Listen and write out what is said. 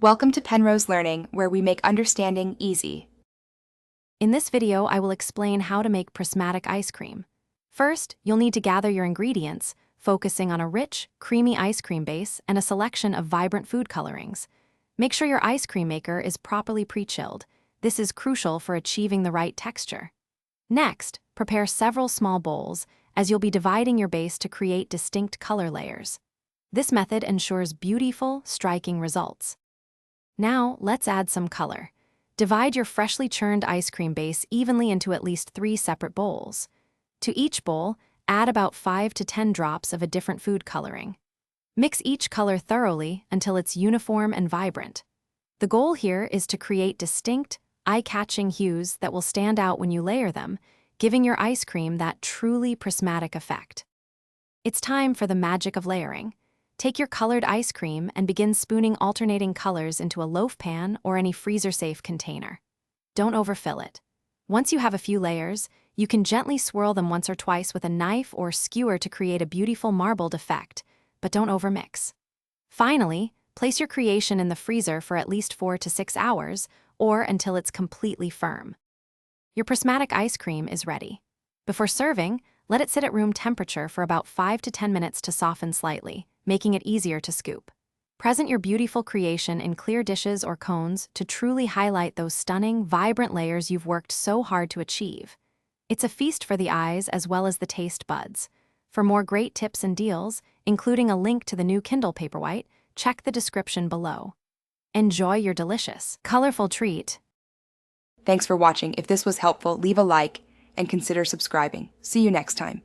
Welcome to Penrose Learning, where we make understanding easy. In this video, I will explain how to make prismatic ice cream. First, you'll need to gather your ingredients, focusing on a rich, creamy ice cream base and a selection of vibrant food colorings. Make sure your ice cream maker is properly pre-chilled. This is crucial for achieving the right texture. Next, prepare several small bowls, as you'll be dividing your base to create distinct color layers. This method ensures beautiful, striking results. Now, let's add some color. Divide your freshly churned ice cream base evenly into at least 3 separate bowls. To each bowl, add about 5 to 10 drops of a different food coloring. Mix each color thoroughly until it's uniform and vibrant. The goal here is to create distinct, eye-catching hues that will stand out when you layer them, giving your ice cream that truly prismatic effect. It's time for the magic of layering. Take your colored ice cream and begin spooning alternating colors into a loaf pan or any freezer-safe container. Don't overfill it. Once you have a few layers, you can gently swirl them once or twice with a knife or skewer to create a beautiful marbled effect, but don't overmix. Finally, place your creation in the freezer for at least 4 to 6 hours, or until it's completely firm. Your prismatic ice cream is ready. Before serving, let it sit at room temperature for about 5 to 10 minutes to soften slightly, making it easier to scoop. Present your beautiful creation in clear dishes or cones to truly highlight those stunning, vibrant layers you've worked so hard to achieve. It's a feast for the eyes as well as the taste buds. For more great tips and deals, including a link to the new Kindle Paperwhite, check the description below. Enjoy your delicious, colorful treat. Thanks for watching. If this was helpful, leave a like and consider subscribing. See you next time.